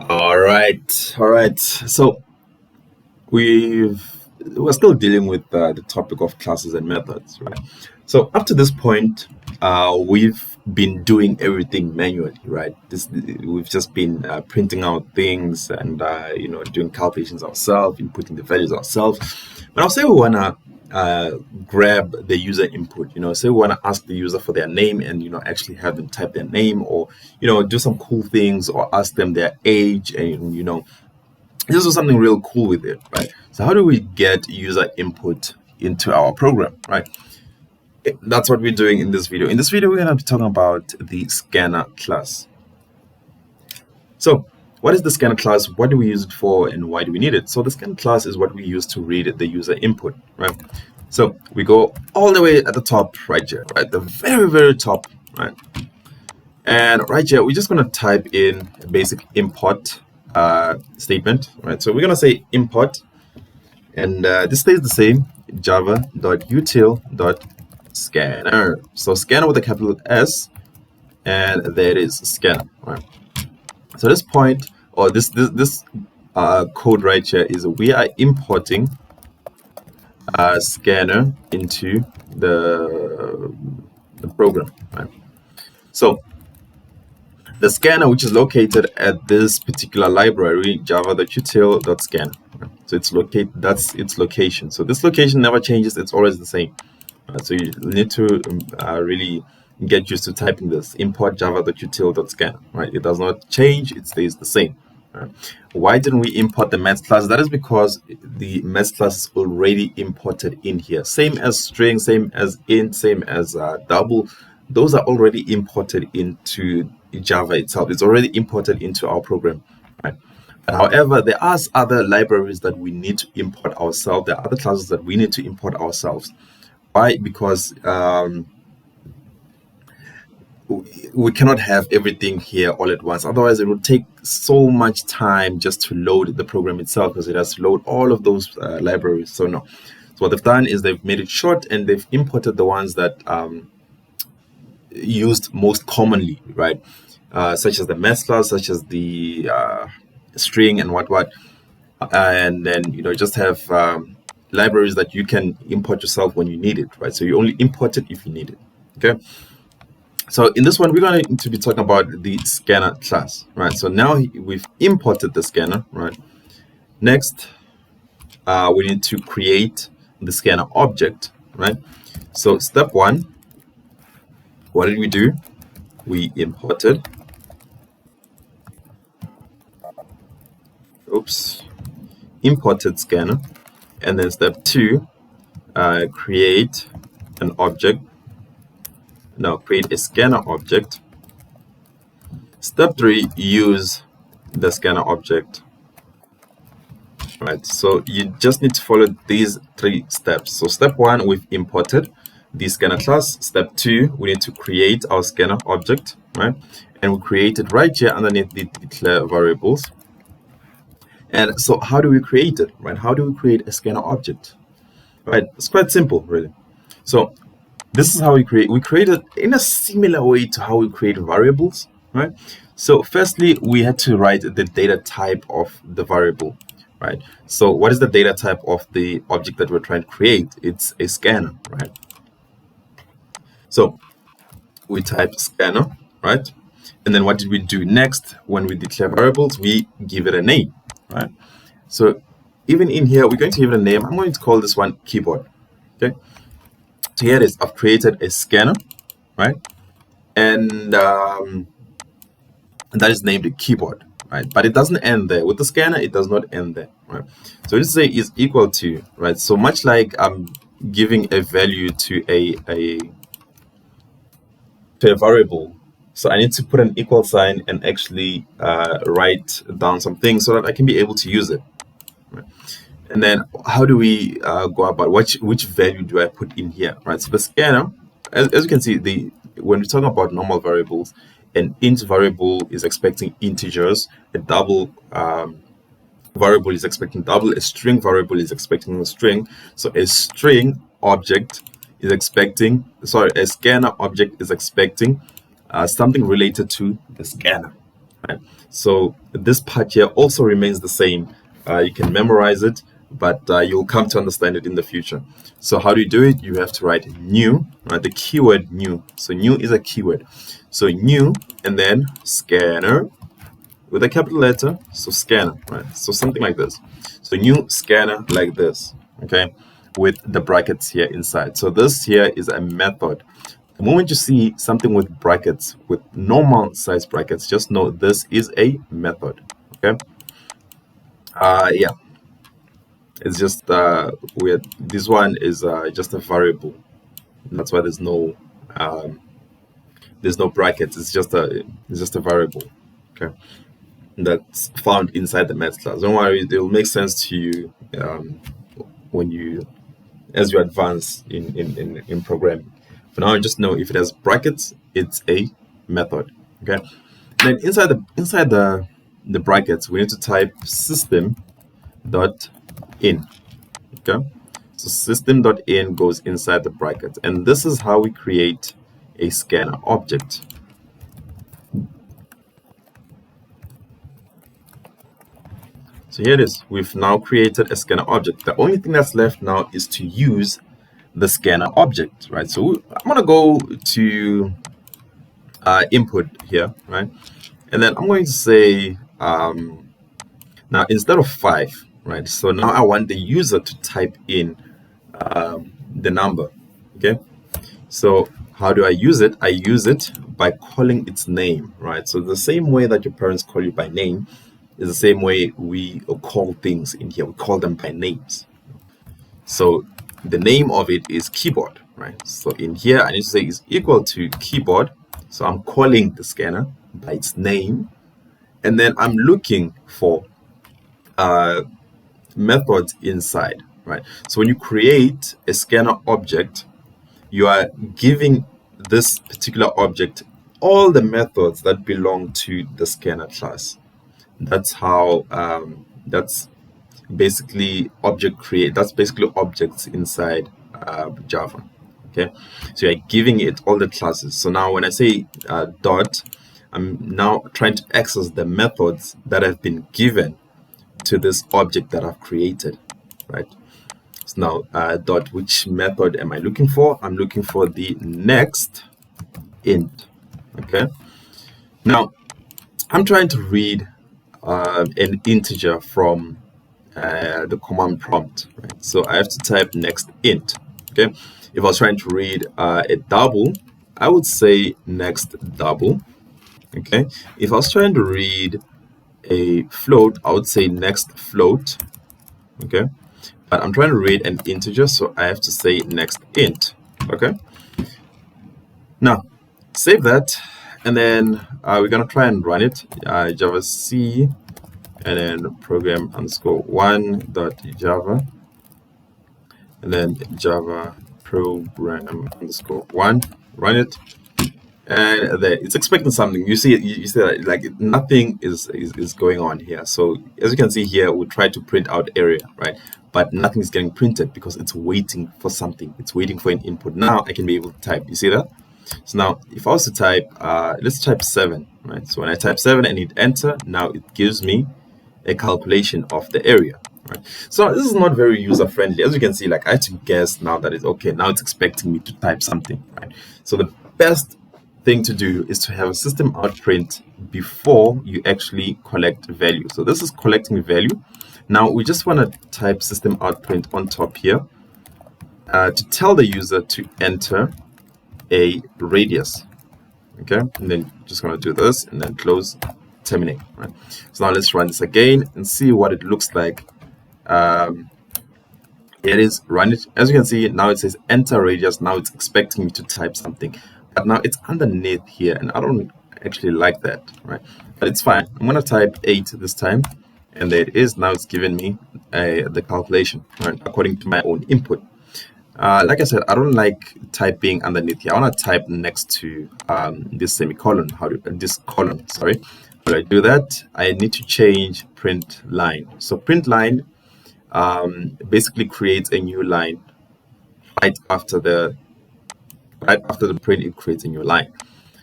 All right. So we're still dealing with the topic of classes and methods, right? So up to this point, we've been doing everything manually, right? We've just been printing out things and doing calculations ourselves, inputting the values ourselves. But I'll say we wanna grab the user input. Say we wanna ask the user for their name and actually have them type their name, or do some cool things, or ask them their age, and this is something real cool with it, right? So how do we get user input into our program, right? That's what we're doing in this video. In this video, we're going to be talking about the scanner class. So what is the scanner class? What do we use it for, and why do we need it? So the scanner class is what we use to read the user input, right? So we go all the way at the top right here, right? The very, very top, right? And right here, we're just going to type in a basic import statement, right? So we're gonna say import, and this stays the same, java.util.scanner. So scanner with a capital S, and there it is, scanner, right? So this point, or this code right here, is we are importing scanner into the program, right? So the scanner, which is located at this particular library, java.util.scanner. So that's its location. So this location never changes; it's always the same. So you need to really get used to typing this: import java.util.scanner. Right? It does not change; it stays the same. Right? Why didn't we import the maths class? That is because the maths class is already imported in here. Same as string, same as int, same as double. Those are already imported into Java itself. It's already imported into our program, right? But however, there are other libraries that we need to import ourselves. There are other classes that we need to import ourselves. Why? Because we cannot have everything here all at once. Otherwise, it would take so much time just to load the program itself, because it has to load all of those libraries. So no. So what they've done is they've made it short, and they've imported the ones that used most commonly, right? Such as the maths class, such as the string and what, and then just have libraries that you can import yourself when you need it, right? So you only import it if you need it. Okay. So in this one, we're going to be talking about the scanner class, right? So now we've imported the scanner, right? Next, we need to create the scanner object, right? So step one, what did we do? We imported, imported scanner. And then step two, create an object. Now create a scanner object. Step three, use the scanner object. Right, so you just need to follow these three steps. So step one, we've imported the scanner class. Step two, we need to create our scanner object, right? And we create it right here underneath the declare variables. And so how do we create it, right? How do we create a scanner object, right? It's quite simple, really. So this is how we create. We create it in a similar way to how we create variables, right? So firstly, we had to write the data type of the variable, right? So what is the data type of the object that we're trying to create? It's a scanner, right? So we type scanner, right? And then what did we do next? When we declare variables, we give it a name, right? So even in here, we're going to give it a name. I'm going to call this one keyboard, okay? So here it is. I've created a scanner, right? And that is named a keyboard, right? But it doesn't end there. With the scanner, it does not end there, right? So let's say is equal to, right? So much like I'm giving a value to a variable, so I need to put an equal sign and actually write down some things so that I can be able to use it, right? And then how do we go about which value do I put in here, right? So the scanner, as you can see, when we're talking about normal variables, an int variable is expecting integers, a double variable is expecting double, a string variable is expecting a string. So a string object is expecting, a scanner object is expecting something related to the scanner, right? So this part here also remains the same. You can memorize it, but you'll come to understand it in the future. So how do you do it? You have to write new, right? The keyword new. So new is a keyword. So new, and then scanner with a capital letter. So scanner, right? So something like this. So new scanner like this, okay? With the brackets here inside. So this here is a method. The moment you see something with brackets, with normal size brackets, just know this is a method, okay? Yeah, it's just weird. This one is just a variable. That's why there's no brackets. It's just a variable, okay? That's found inside the math class. Don't worry, it will make sense to you when you as you advance in programming. For now, just know if it has brackets, it's a method. Okay. Then inside the brackets, we need to type system dot in. Okay. So system dot in goes inside the brackets, and this is how we create a scanner object. So here it is. We've now created a scanner object. The only thing that's left now is to use the scanner object, right? So I'm gonna go to input here, right? And then I'm going to say now instead of 5, right? So now I want the user to type in the number, okay? So how do I use it? I use it by calling its name, right? So the same way that your parents call you by name is the same way we call things in here. We call them by names. So the name of it is keyboard, right? So in here, I need to say is equal to keyboard. So I'm calling the scanner by its name. And then I'm looking for methods inside, right? So when you create a scanner object, you are giving this particular object all the methods that belong to the scanner class. That's how that's basically that's basically objects inside Java. Okay, so you're giving it all the classes. So now when I say dot, I'm now trying to access the methods that have been given to this object that I've created, right? So now dot, which method am I looking for? I'm looking for the next int. Okay, now I'm trying to read an integer from the command prompt, right? So I have to type next int. Okay, if I was trying to read a double, I would say next double. Okay, if I was trying to read a float, I would say next float. Okay, but I'm trying to read an integer, so I have to say next int. Okay, now save that, and then we're gonna try and run it. Java C, and then program underscore one.java, and then Java program underscore one, run it, and then it's expecting something. You see that like nothing is going on here. So as you can see here, we try to print out area, right? But nothing is getting printed because it's waiting for something. It's waiting for an input. Now I can be able to type. You see that? So now if I was to type, let's type 7, right? So when I type 7 and hit enter, now it gives me a calculation of the area, right? So this is not very user friendly. As you can see, like I had to guess now that it's okay. Now it's expecting me to type something, right? So the best thing to do is to have a system out print before you actually collect value. So this is collecting value. Now we just want to type system out print on top here to tell the user to enter a radius. Okay, and then just going to do this and then close, terminate, right? So now let's run this again and see what it looks like. It is run it. As you can see, now it says enter radius. Now it's expecting me to type something, but now it's underneath here, and I don't actually like that, right? But it's fine. I'm going to type 8 this time, and there it is. Now it's giving me the calculation, right, according to my own input. Like I said, I don't like typing underneath here. I want to type next to this semicolon. This colon? Sorry. When I do that, I need to change print line. So print line basically creates a new line right after the print. It creates a new line.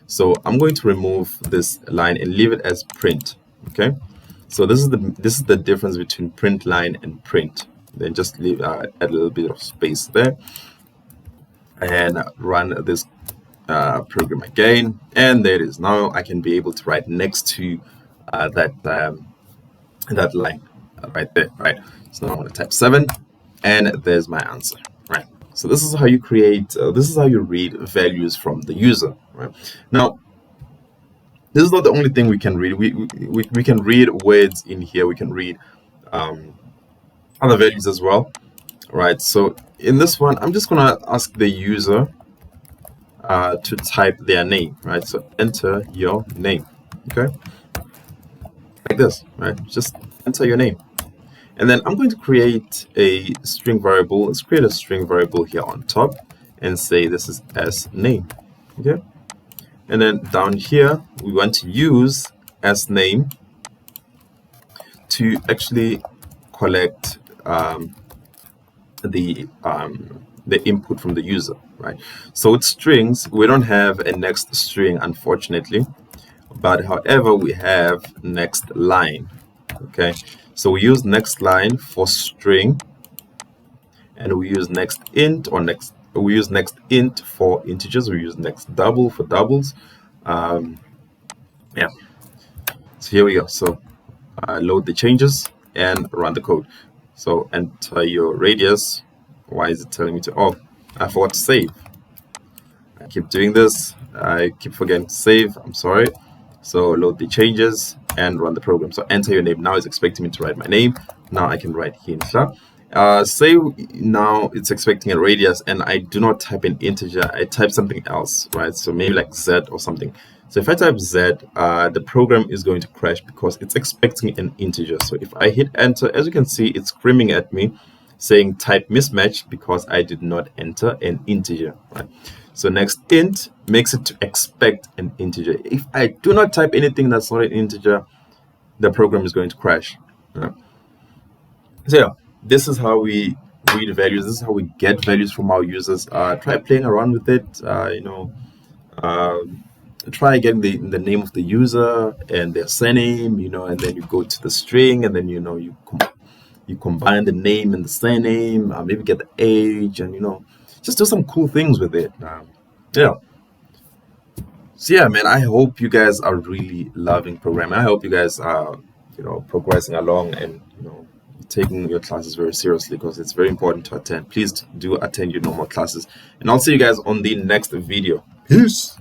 So I'm going to remove this line and leave it as print. Okay, so this is the difference between print line and print. Then just leave add a little bit of space there and run this program again, and there it is. Now I can be able to write next to that line right there, right? So now I'm going to type 7, and there's my answer, right? So this is how you create, this is how you read values from the user, right? Now, this is not the only thing we can read. We can read words in here. We can read other values as well, right? So in this one, I'm just going to ask the user to type their name, right? So enter your name, okay? Like this, right? Just enter your name. And then I'm going to create a string variable. Let's create a string variable here on top and say this is as name, okay? And then down here, we want to use as name to actually collect the input from the user, right? So with strings, we don't have a next string, unfortunately, but however, we have next line, okay? So we use next line for string, and we use next int or next. We use next int for integers. We use next double for doubles. Yeah. So here we go. So load the changes and run the code. So enter your radius. Why is it telling me to? Oh, I forgot to save. I keep doing this. I keep forgetting to save. I'm sorry. So load the changes and run the program. So enter your name. Now it's expecting me to write my name. Now I can write Hinsha. Say now it's expecting a radius and I do not type an integer, I type something else, right? So maybe like Z or something. So if I type Z, the program is going to crash because it's expecting an integer. So if I hit enter, as you can see, it's screaming at me saying type mismatch because I did not enter an integer, right? So next int makes it to expect an integer. If I do not type anything that's not an integer, the program is going to crash, right? So yeah, this is how we read values. This is how we get values from our users. Try playing around with it. Try getting the name of the user and their surname, and then you go to the string, and then you combine the name and the surname. Maybe get the age, and just do some cool things with it. Yeah. So yeah, man, I hope you guys are really loving programming. I hope you guys are progressing along and taking your classes very seriously, because it's very important to attend. Please do attend your normal classes, and I'll see you guys on the next video. Peace.